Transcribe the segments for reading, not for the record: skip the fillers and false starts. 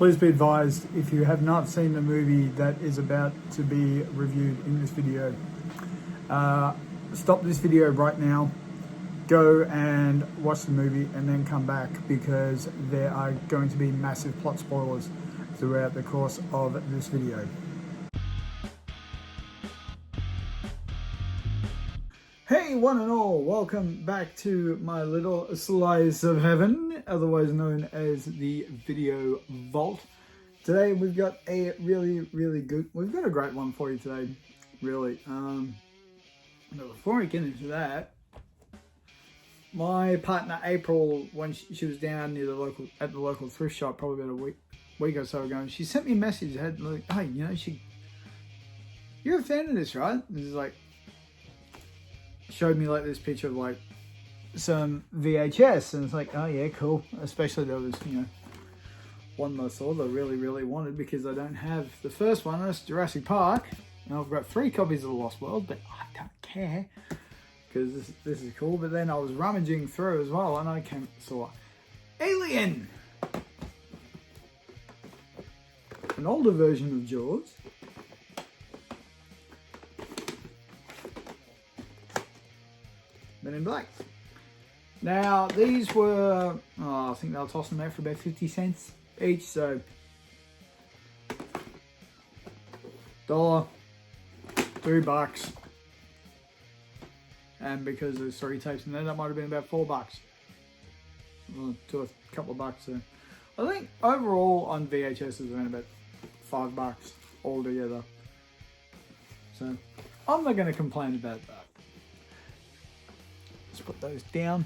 Please be advised, if you have not seen the movie that is about to be reviewed in this video, stop this video right now, go and watch the movie and then come back, because there are going to be massive plot spoilers throughout the course of this video. Hey one and all, welcome back to my little slice of heaven, otherwise known as the video vault. Today we've got a we've got a great one for you today, really. But before we get into that, my partner April, when she was down near at the local thrift shop, probably about a week or so ago, she sent me a message, had like, hey, you know, you're a fan of this, right? This is like, showed me like this picture of like some VHS, and it's like, oh yeah, cool. Especially there was, you know, one that I saw that I really wanted, because I don't have the first one. That's Jurassic Park, and I've got 3 copies of The Lost World, but I don't care because this is cool. But then I was rummaging through as well, and I saw Alien, an older version of Jaws. Men in Black. Now these were, I think they were tossing them out for about 50 cents each, so $1, $3, and because there's 3 tapes in there, that might have been about $4, well, to a couple of bucks. So I think overall on VHS is around about $5 altogether. So I'm not going to complain about that. Let's put those down.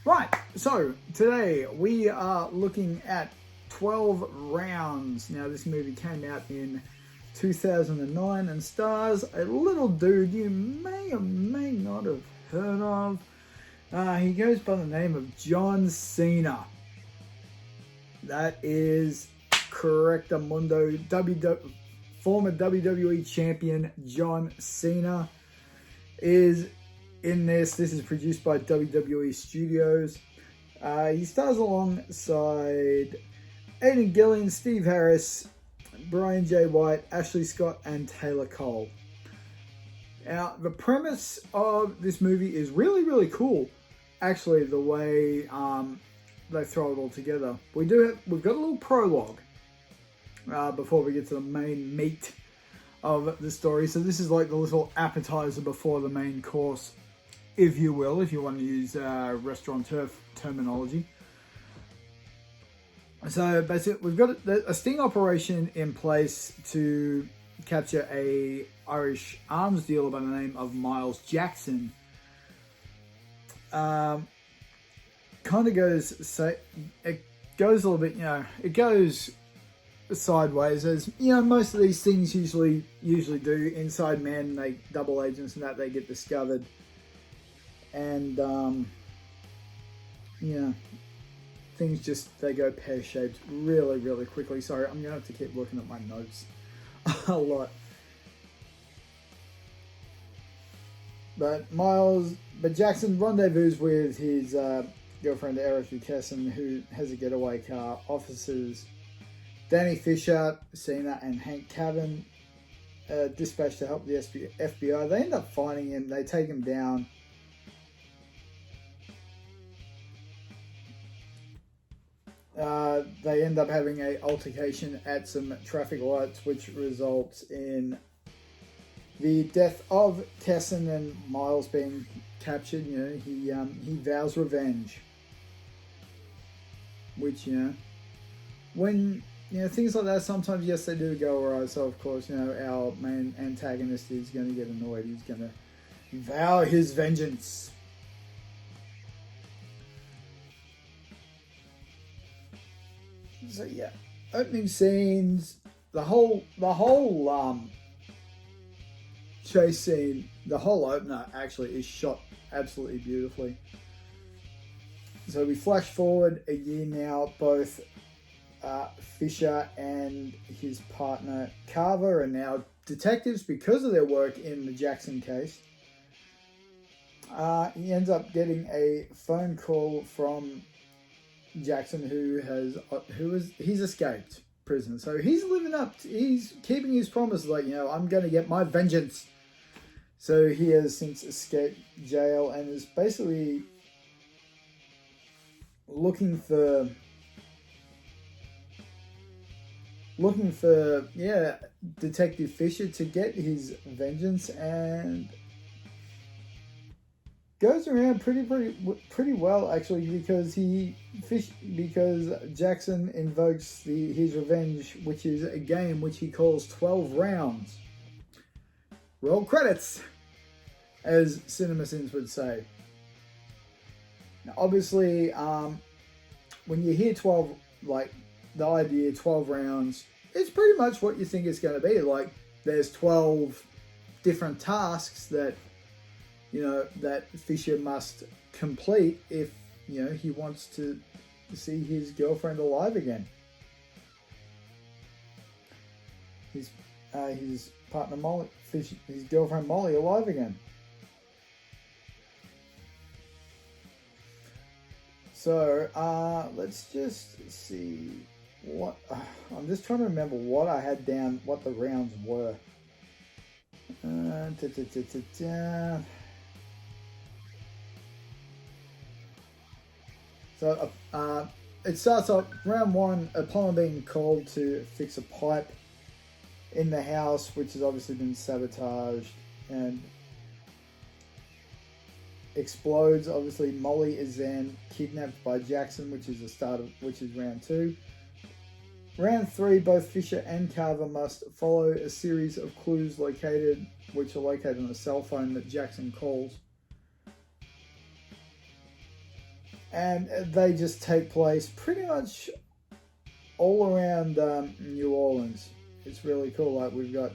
Right, so today we are looking at 12 Rounds. Now this movie came out in 2009 and stars a little dude you may or may not have heard of. He goes by the name of John Cena. That is correctamundo. Former WWE champion John Cena is in this. This is produced by WWE Studios. He stars alongside Aiden Gillen, Steve Harris, Brian J. White, Ashley Scott, and Taylor Cole. Now, the premise of this movie is really cool. Actually, the way they throw it all together. We've got a little prologue before we get to the main meat of the story. So this is like the little appetizer before the main course, if you will, if you want to use restaurateur terminology. So basically, we've got a sting operation in place to capture a Irish arms dealer by the name of Miles Jackson. Kind of goes, it goes a little bit, you know, it goes sideways, as you know most of these things usually do. Inside men, they double agents and that, they get discovered, and you know, things just, they go pear-shaped really quickly. Sorry, I'm gonna have to keep looking at my notes a lot. But Jackson rendezvous with his girlfriend Erica Kesson, who has a getaway car. Officers Danny Fisher, Cena, and Hank Cavan dispatched to help the FBI. They end up finding him. They take him down. They end up having an altercation at some traffic lights, which results in the death of Kesson and Miles being captured. You know, he vows revenge, which, you know, when, you know, things like that, sometimes, yes, they do go alright. So, of course, you know, our main antagonist is going to get annoyed. He's going to vow his vengeance. So, yeah, opening scenes, the whole chase scene, the whole opener actually is shot absolutely beautifully. So we flash forward a year now. Both Fisher and his partner Carver are now detectives because of their work in the Jackson case. He ends up getting a phone call from Jackson, he's escaped prison, so he's living up. He's keeping his promise, like, you know, I'm going to get my vengeance. So he has since escaped jail and is basically looking for Detective Fisher to get his vengeance, and goes around pretty well, actually, because Jackson invokes his revenge, which is a game which he calls 12 rounds. Roll credits, as CinemaSins would say. Now, obviously, when you hear 12, like the idea 12 rounds, it's pretty much what you think it's going to be. Like, there's 12 different tasks that, you know, that Fisher must complete if, you know, he wants to see his girlfriend alive again. His partner Molly, his girlfriend Molly, alive again. So let's just see what I'm just trying to remember what I had down, what the rounds were. So it starts off round one, upon being called to fix a pipe in the house, which has obviously been sabotaged and explodes. Obviously, Molly is then kidnapped by Jackson, which is round two. Round three, both Fisher and Carver must follow a series of clues which are located on a cell phone that Jackson calls. And they just take place pretty much all around New Orleans. It's really cool. Like, we've got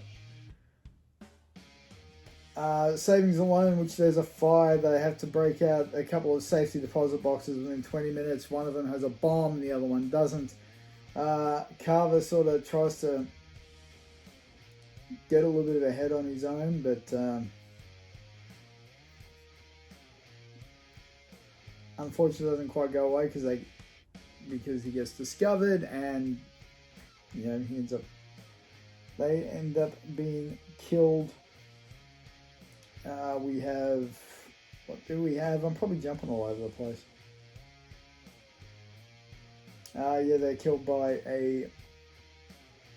Savings and Loan, which there's a fire. They have to break out a couple of safety deposit boxes within 20 minutes. One of them has a bomb, the other one doesn't. Carver sort of tries to get a little bit ahead on his own, but unfortunately doesn't quite go away because he gets discovered, and, you know, they end up being killed. What do we have? I'm probably jumping all over the place. They're killed by a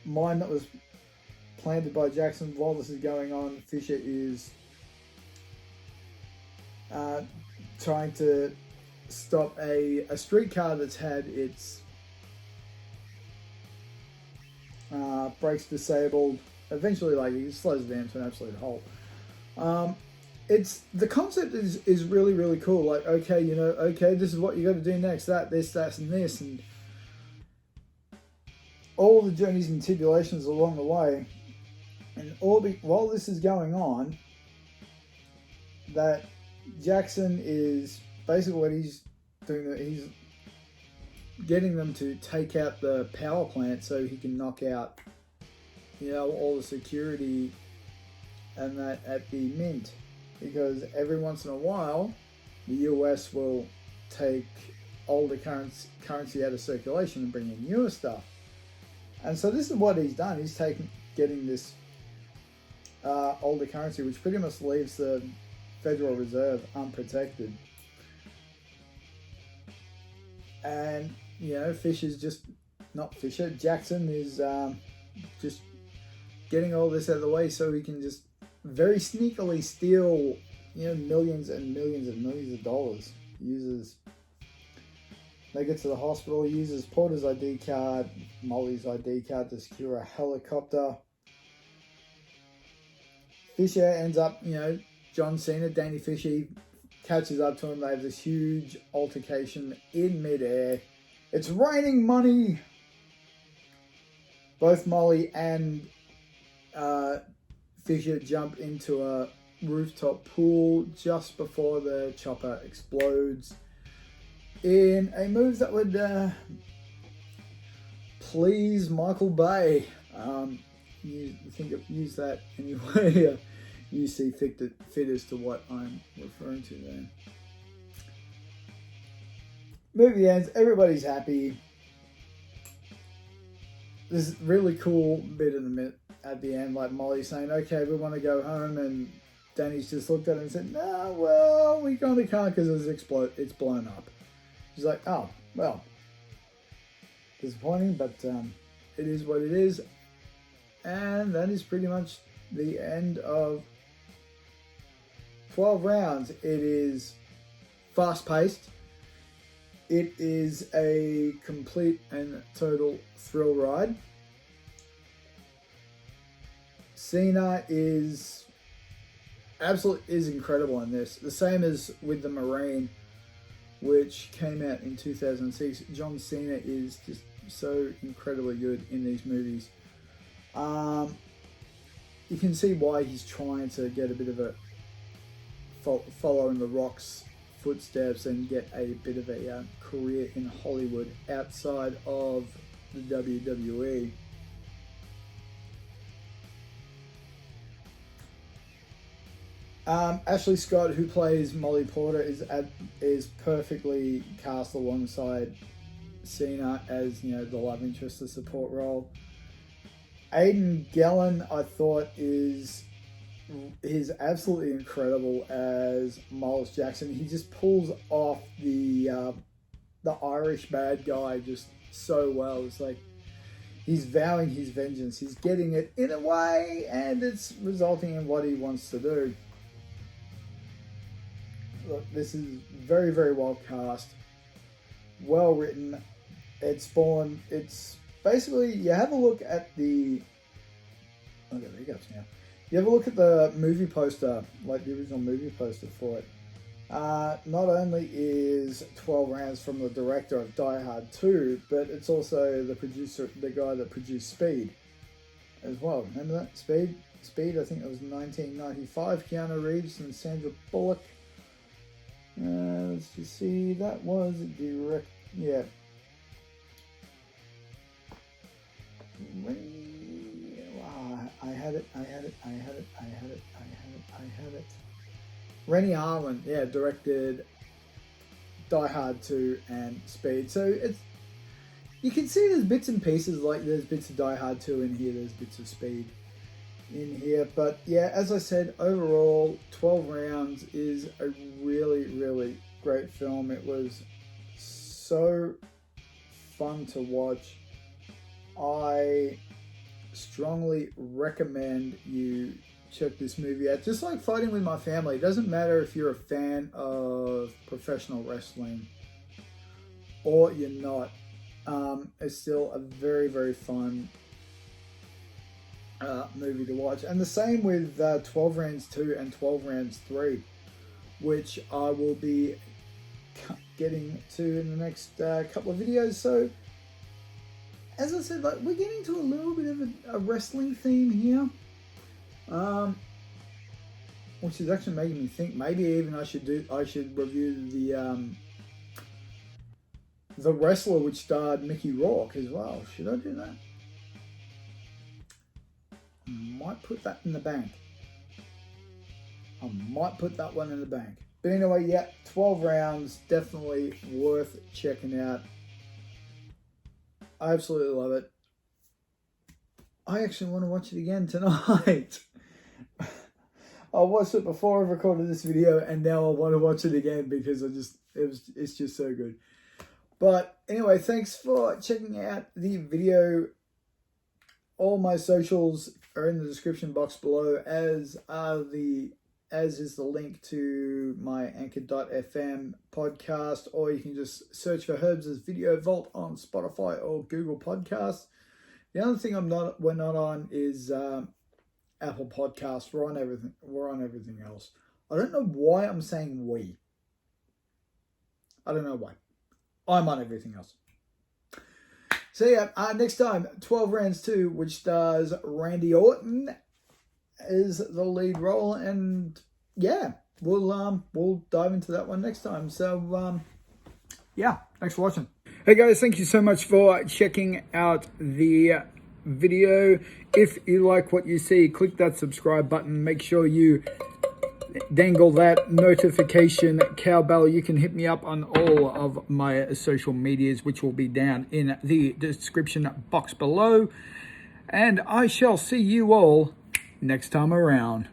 mine that was planted by Jackson. While this is going on, Fisher is trying to stop a streetcar that's had its brakes disabled. Eventually, like, he slows it down to an absolute halt. The concept is really, really cool. Like, okay, you know, this is what you got to do next. That, this, and this, and all the journeys and tribulations along the way. And while this is going on, that Jackson is basically what he's doing. He's getting them to take out the power plant so he can knock out, you know, all the security and that at the mint, because every once in a while the US will take older currency out of circulation and bring in newer stuff. And so this is what he's done. He's getting this older currency, which pretty much leaves the Federal Reserve unprotected. And, you know, Jackson is just getting all this out of the way so he can just very sneakily steal, you know, millions and millions and millions of dollars. They get to the hospital, he uses Porter's ID card, Molly's ID card to secure a helicopter. Fisher ends up, you know, John Cena, Danny Fisher, catches up to him. They have this huge altercation in midair. It's raining money. Both Molly and Fisher jump into a rooftop pool just before the chopper explodes, in a move that would please Michael Bay. You think of use that any way you see fit as to what I'm referring to there. movie ends, everybody's happy. This really cool bit at the end, like Molly saying, okay, we want to go home, and Danny's just looked at it and said, no, well, we kind of can't because it's blown up. She's like, oh, well, disappointing, but it is what it is. And that is pretty much the end of 12 rounds. It is fast-paced. It is a complete and total thrill ride. Cena is incredible in this. The same as with The Marine, which came out in 2006. John Cena is just so incredibly good in these movies. You can see why he's trying to get a bit of a follow in The Rock's footsteps and get a bit of a career in Hollywood outside of the WWE. Ashley Scott, who plays Molly Porter, is perfectly cast alongside Cena as, you know, the love interest, the support role. Aiden Gillen, I thought, is absolutely incredible as Miles Jackson. He just pulls off the Irish bad guy just so well. It's like he's vowing his vengeance. He's getting it in a way, and it's resulting in what he wants to do. Look, this is very, very well cast, well written. It's basically, you have a look at the, okay, there he goes now. You have a look at the movie poster, like the original movie poster for it. Not only is 12 rounds from the director of Die Hard 2, but it's also the producer, the guy that produced Speed as well. Remember that? Speed, I think it was 1995. Keanu Reeves and Sandra Bullock. Let's just see, that was direct, yeah. I had it. Rennie Harlan, yeah, directed Die Hard 2 and Speed. So you can see there's bits and pieces, like there's bits of Die Hard 2 in here, there's bits of Speed in here. But yeah, as I said, overall, 12 rounds is a really, really great film. It was so fun to watch. I strongly recommend you check this movie out. Just like Fighting With My Family, it doesn't matter if you're a fan of professional wrestling or you're not. It's still a very, very fun movie to watch. And the same with 12 rounds 2 and 12 rounds 3, which I will be getting to in the next couple of videos. So as I said, like, we're getting to a little bit of a wrestling theme here, which is actually making me think maybe even I should review the Wrestler, which starred Mickey Rourke as well. Should I do that? Might put that in the bank. I might put that one in the bank. But anyway, yeah, 12 rounds, definitely worth checking out. I absolutely love it. I actually want to watch it again tonight. I watched it before I recorded this video, and now I want to watch it again because it's just so good. But anyway, thanks for checking out the video. All my socials are in the description box below, as is the link to my Anchor.fm podcast, or you can just search for Herbz' Video Vault on Spotify or Google Podcasts. The other thing we're not on is Apple Podcasts. We're on everything else. I don't know why I'm saying we. I don't know why. I'm on everything else. So yeah, next time, 12 Rounds 2, which stars Randy Orton is the lead role, and yeah, we'll dive into that one next time. So yeah, thanks for watching. Hey guys, thank you so much for checking out the video. If you like what you see, click that subscribe button. Make sure you dangle that notification cowbell. You can hit me up on all of my social medias, which will be down in the description box below. And I shall see you all next time around.